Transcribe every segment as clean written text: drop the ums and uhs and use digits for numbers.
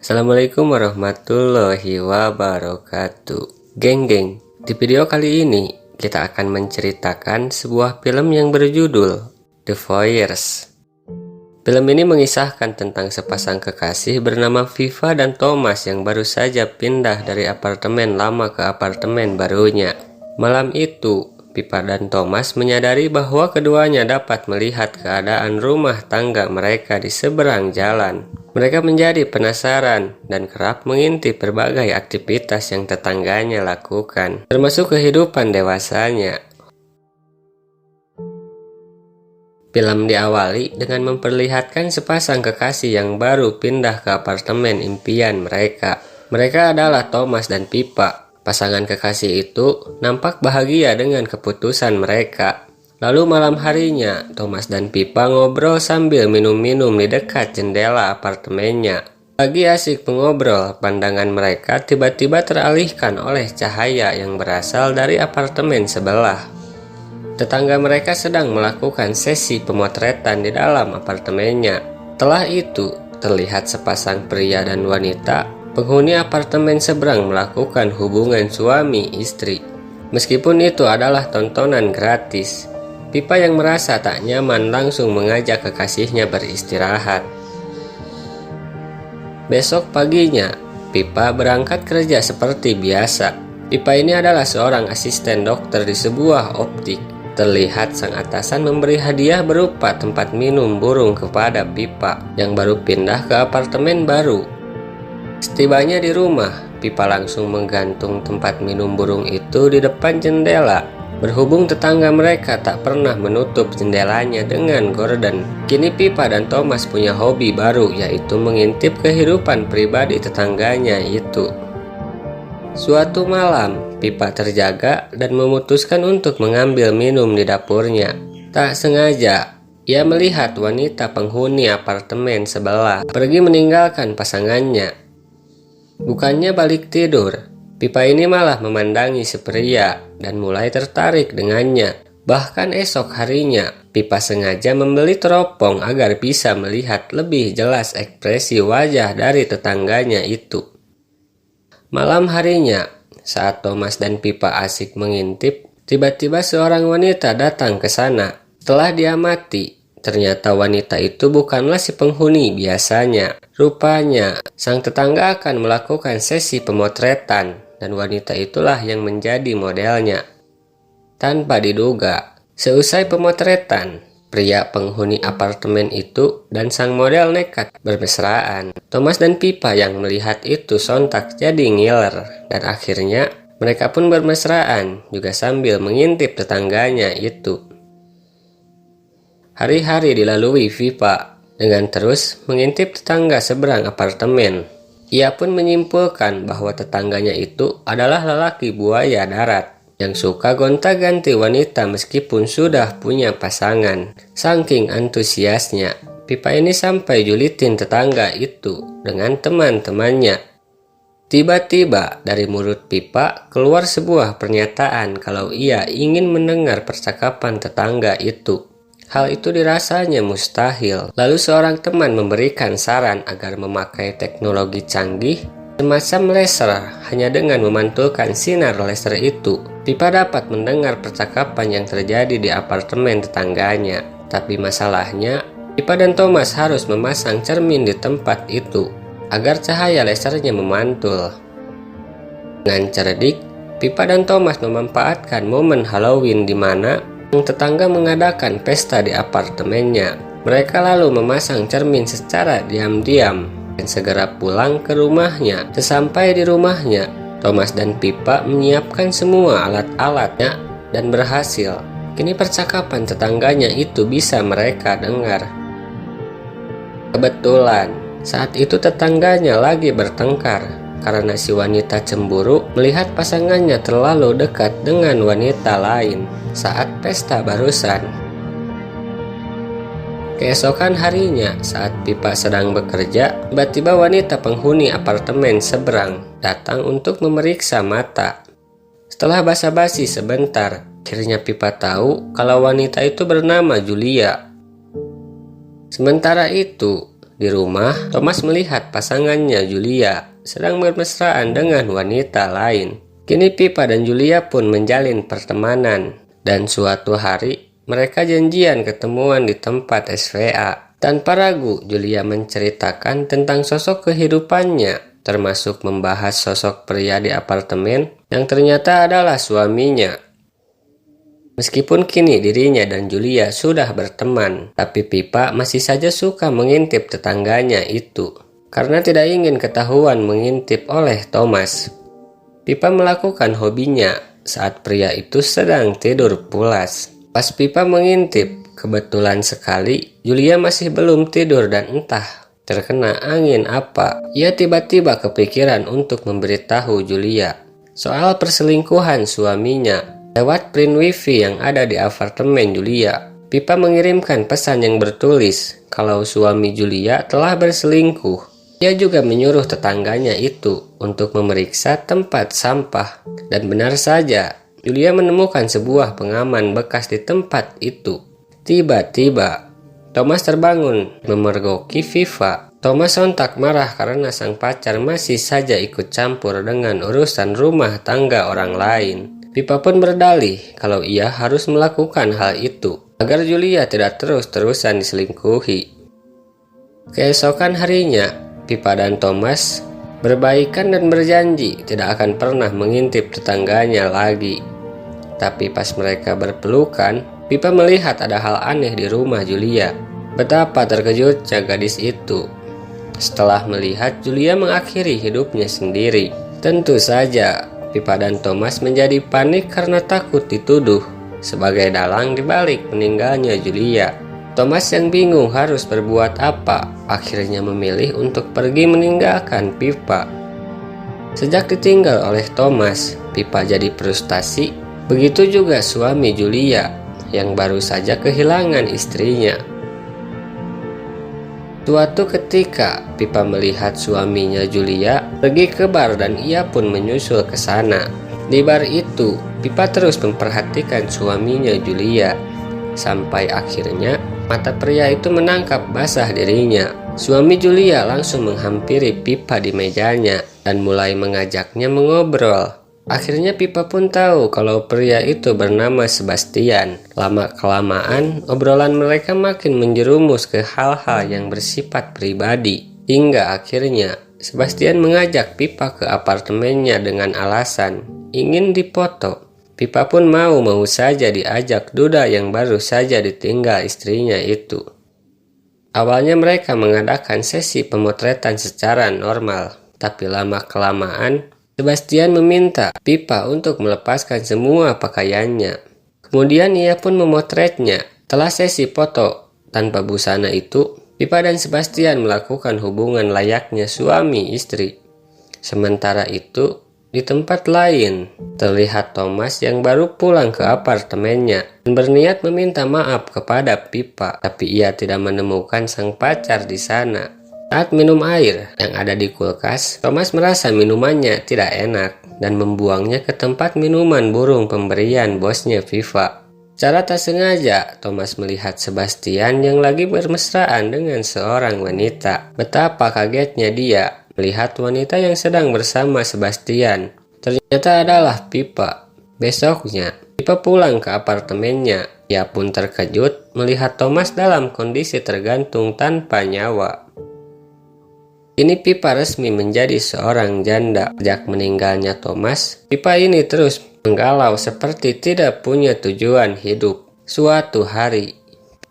Assalamualaikum warahmatullahi wabarakatuh. Geng, di video kali ini kita akan menceritakan sebuah film yang berjudul The Voyeurs. Film ini mengisahkan tentang sepasang kekasih bernama Viva dan Thomas yang baru saja pindah dari apartemen lama ke apartemen barunya. Malam itu, Viva dan Thomas menyadari bahwa keduanya dapat melihat keadaan rumah tangga mereka di seberang jalan. Mereka menjadi penasaran dan kerap mengintip berbagai aktivitas yang tetangganya lakukan, termasuk kehidupan dewasanya. Film diawali dengan memperlihatkan sepasang kekasih yang baru pindah ke apartemen impian mereka. Mereka adalah Thomas dan Viva. Pasangan kekasih itu nampak bahagia dengan keputusan mereka. Lalu malam harinya, Thomas dan Viva ngobrol sambil minum-minum di dekat jendela apartemennya. Lagi asik mengobrol, pandangan mereka tiba-tiba teralihkan oleh cahaya yang berasal dari apartemen sebelah. Tetangga mereka sedang melakukan sesi pemotretan di dalam apartemennya. Setelah itu, terlihat sepasang pria dan wanita, penghuni apartemen seberang melakukan hubungan suami istri. Meskipun itu adalah tontonan gratis, Viva yang merasa tak nyaman langsung mengajak kekasihnya beristirahat. Besok paginya, Viva berangkat kerja seperti biasa. Viva ini adalah seorang asisten dokter di sebuah optik. Terlihat sang atasan memberi hadiah berupa tempat minum burung kepada Viva yang baru pindah ke apartemen baru. Setibanya di rumah, Viva langsung menggantung tempat minum burung itu di depan jendela. Berhubung tetangga mereka tak pernah menutup jendelanya dengan gorden, kini Viva dan Thomas punya hobi baru, yaitu mengintip kehidupan pribadi tetangganya itu. Suatu malam, Viva terjaga dan memutuskan untuk mengambil minum di dapurnya. Tak sengaja, ia melihat wanita penghuni apartemen sebelah pergi meninggalkan pasangannya. Bukannya balik tidur, Viva ini malah memandangi si pria dan mulai tertarik dengannya. Bahkan esok harinya, Viva sengaja membeli teropong agar bisa melihat lebih jelas ekspresi wajah dari tetangganya itu. Malam harinya, saat Thomas dan Viva asik mengintip, tiba-tiba seorang wanita datang ke sana. Setelah diamati, ternyata wanita itu bukanlah si penghuni biasanya. Rupanya, sang tetangga akan melakukan sesi pemotretan dan wanita itulah yang menjadi modelnya. Tanpa diduga, seusai pemotretan, pria penghuni apartemen itu dan sang model nekat bermesraan. Thomas dan Viva yang melihat itu sontak jadi ngiler dan akhirnya mereka pun bermesraan juga sambil mengintip tetangganya itu. Hari-hari dilalui Viva dengan terus mengintip tetangga seberang apartemen. Ia pun menyimpulkan bahwa tetangganya itu adalah lelaki buaya darat yang suka gonta-ganti wanita meskipun sudah punya pasangan. Saking antusiasnya, Viva ini sampai julitin tetangga itu dengan teman-temannya. Tiba-tiba dari mulut Viva keluar sebuah pernyataan kalau ia ingin mendengar percakapan tetangga itu. Hal itu dirasanya mustahil. Lalu seorang teman memberikan saran agar memakai teknologi canggih semacam laser. Hanya dengan memantulkan sinar laser itu, Viva dapat mendengar percakapan yang terjadi di apartemen tetangganya. Tapi masalahnya, Viva dan Thomas harus memasang cermin di tempat itu agar cahaya lasernya memantul. Dengan cerdik, Viva dan Thomas memanfaatkan momen Halloween di mana tetangga mengadakan pesta di apartemennya. Mereka lalu memasang cermin secara diam-diam dan segera pulang ke rumahnya. Sesampai di rumahnya, Thomas dan Viva menyiapkan semua alat-alatnya dan berhasil. Kini percakapan tetangganya itu bisa mereka dengar. Kebetulan, saat itu tetangganya lagi bertengkar karena si wanita cemburu melihat pasangannya terlalu dekat dengan wanita lain saat pesta barusan. Keesokan harinya, saat Viva sedang bekerja, tiba-tiba wanita penghuni apartemen seberang datang untuk memeriksa mata. Setelah basa-basi sebentar, akhirnya Viva tahu kalau wanita itu bernama Julia. Sementara itu, di Di rumah, Thomas melihat pasangannya Julia sedang bermesraan dengan wanita lain. Kini Pippa dan Julia pun menjalin pertemanan, dan suatu hari mereka janjian ketemuan di tempat SVA. Tanpa ragu, Julia menceritakan tentang sosok kehidupannya, termasuk membahas sosok pria di apartemen yang ternyata adalah suaminya. Meskipun kini dirinya dan Julia sudah berteman, tapi Pippa masih saja suka mengintip tetangganya itu, karena tidak ingin ketahuan mengintip oleh Thomas. Pippa melakukan hobinya saat pria itu sedang tidur pulas. Pas Pippa mengintip, kebetulan sekali Julia masih belum tidur dan entah terkena angin apa, ia tiba-tiba kepikiran untuk memberitahu Julia soal perselingkuhan suaminya. Lewat print wifi yang ada di apartemen Julia, Pippa mengirimkan pesan yang bertulis kalau suami Julia telah berselingkuh. Ia juga menyuruh tetangganya itu untuk memeriksa tempat sampah. Dan benar saja, Julia menemukan sebuah pengaman bekas di tempat itu. Tiba-tiba, Thomas terbangun memergoki Pippa. Thomas sontak marah karena sang pacar masih saja ikut campur dengan urusan rumah tangga orang lain. Pippa pun berdalih kalau ia harus melakukan hal itu agar Julia tidak terus-terusan diselingkuhi. Keesokan harinya, Pippa dan Thomas berbaikan dan berjanji tidak akan pernah mengintip tetangganya lagi. Tapi pas mereka berpelukan, Pippa melihat ada hal aneh di rumah Julia. Betapa terkejutnya gadis itu setelah melihat Julia mengakhiri hidupnya sendiri. Tentu saja Pippa dan Thomas menjadi panik karena takut dituduh sebagai dalang dibalik meninggalnya Julia. Thomas yang bingung harus berbuat apa, akhirnya memilih untuk pergi meninggalkan Pippa. Sejak ditinggal oleh Thomas, Pippa jadi frustasi. Begitu juga suami Julia yang baru saja kehilangan istrinya. Suatu ketika, Pippa melihat suaminya Julia pergi ke bar dan ia pun menyusul ke sana. Di bar itu, Pippa terus memperhatikan suaminya Julia, sampai akhirnya mata pria itu menangkap basah dirinya. Suami Julia langsung menghampiri Pippa di mejanya dan mulai mengajaknya mengobrol. Akhirnya Pippa pun tahu kalau pria itu bernama Sebastian. Lama-kelamaan, obrolan mereka makin menjerumus ke hal-hal yang bersifat pribadi. Hingga akhirnya, Sebastian mengajak Pippa ke apartemennya dengan alasan ingin dipoto. Pippa pun mau-mau saja diajak duda yang baru saja ditinggal istrinya itu. Awalnya mereka mengadakan sesi pemotretan secara normal, tapi lama-kelamaan Sebastian meminta Pippa untuk melepaskan semua pakaiannya. Kemudian ia pun memotretnya. Setelah sesi foto tanpa busana itu, Pippa dan Sebastian melakukan hubungan layaknya suami istri. Sementara itu, di tempat lain, terlihat Thomas yang baru pulang ke apartemennya dan berniat meminta maaf kepada Pippa, tapi ia tidak menemukan sang pacar di sana. Saat minum air yang ada di kulkas, Thomas merasa minumannya tidak enak dan membuangnya ke tempat minuman burung pemberian bosnya Pippa. Secara tak sengaja, Thomas melihat Sebastian yang lagi bermesraan dengan seorang wanita. Betapa kagetnya dia melihat wanita yang sedang bersama Sebastian ternyata adalah Pippa. Besoknya, Pippa pulang ke apartemennya. Ia pun terkejut melihat Thomas dalam kondisi tergantung tanpa nyawa. Kini Pippa resmi menjadi seorang janda. Sejak meninggalnya Thomas, Pippa ini terus menggalau seperti tidak punya tujuan hidup. Suatu hari,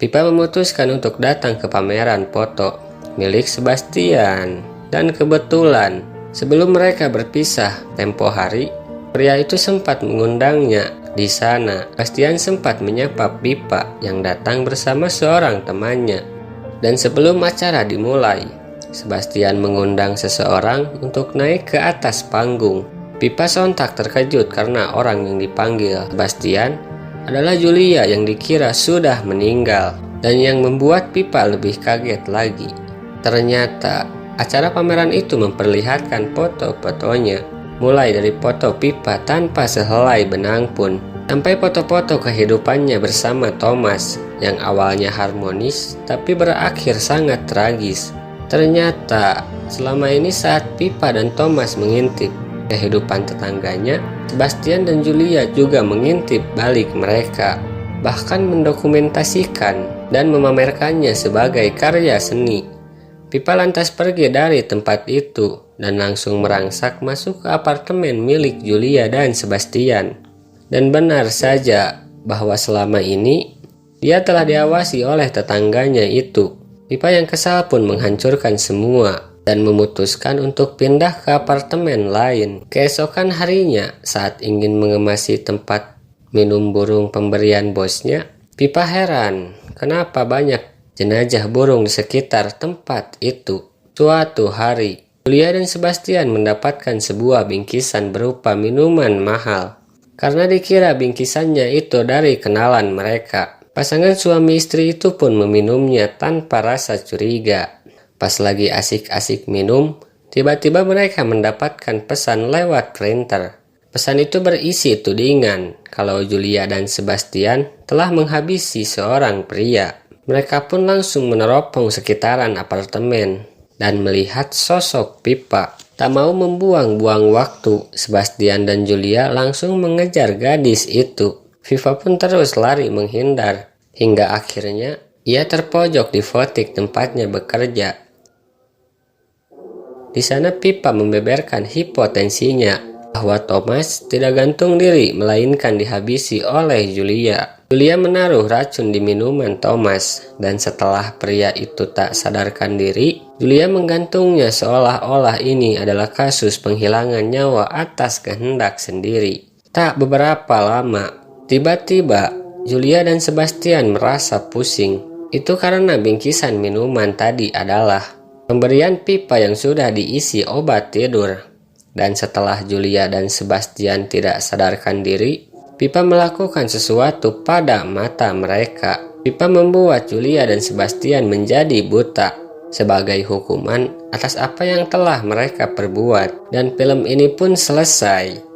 Pippa memutuskan untuk datang ke pameran foto milik Sebastian. Dan kebetulan, sebelum mereka berpisah tempo hari, pria itu sempat mengundangnya. Di sana, Sebastian sempat menyapa Pippa yang datang bersama seorang temannya. Dan sebelum acara dimulai, Sebastian mengundang seseorang untuk naik ke atas panggung. Pippa sontak terkejut karena orang yang dipanggil Sebastian adalah Julia yang dikira sudah meninggal. Dan yang membuat Pippa lebih kaget lagi, ternyata acara pameran itu memperlihatkan foto-fotonya. Mulai dari foto Pippa tanpa sehelai benang pun, sampai foto-foto kehidupannya bersama Thomas yang awalnya harmonis tapi berakhir sangat tragis. Ternyata selama ini saat Pippa dan Thomas mengintip kehidupan tetangganya, Sebastian dan Julia juga mengintip balik mereka, bahkan mendokumentasikan dan memamerkannya sebagai karya seni. Pippa lantas pergi dari tempat itu dan langsung merangsak masuk ke apartemen milik Julia dan Sebastian. Dan benar saja bahwa selama ini dia telah diawasi oleh tetangganya itu. Pippa yang kesal pun menghancurkan semua dan memutuskan untuk pindah ke apartemen lain. Keesokan harinya, saat ingin mengemasi tempat minum burung pemberian bosnya, Pippa heran kenapa banyak jenazah burung di sekitar tempat itu. Suatu hari, Julia dan Sebastian mendapatkan sebuah bingkisan berupa minuman mahal. Karena dikira bingkisannya itu dari kenalan mereka, pasangan suami istri itu pun meminumnya tanpa rasa curiga. Pas lagi asik-asik minum, tiba-tiba mereka mendapatkan pesan lewat printer. Pesan itu berisi tudingan kalau Julia dan Sebastian telah menghabisi seorang pria. Mereka pun langsung meneropong sekitaran apartemen dan melihat sosok Pippa. Tak mau membuang-buang waktu, Sebastian dan Julia langsung mengejar gadis itu. Pippa pun terus lari menghindar, hingga akhirnya ia terpojok di votik tempatnya bekerja. Di sana Pippa membeberkan hipotensinya bahwa Thomas tidak gantung diri melainkan dihabisi oleh Julia. Julia menaruh racun di minuman Thomas, dan setelah pria itu tak sadarkan diri, Julia menggantungnya seolah-olah ini adalah kasus penghilangan nyawa atas kehendak sendiri. Tak beberapa lama, tiba-tiba Julia dan Sebastian merasa pusing. Itu karena bingkisan minuman tadi adalah pemberian Pippa yang sudah diisi obat tidur. Dan setelah Julia dan Sebastian tidak sadarkan diri, Pippa melakukan sesuatu pada mata mereka. Pippa membuat Julia dan Sebastian menjadi buta sebagai hukuman atas apa yang telah mereka perbuat. Dan film ini pun selesai.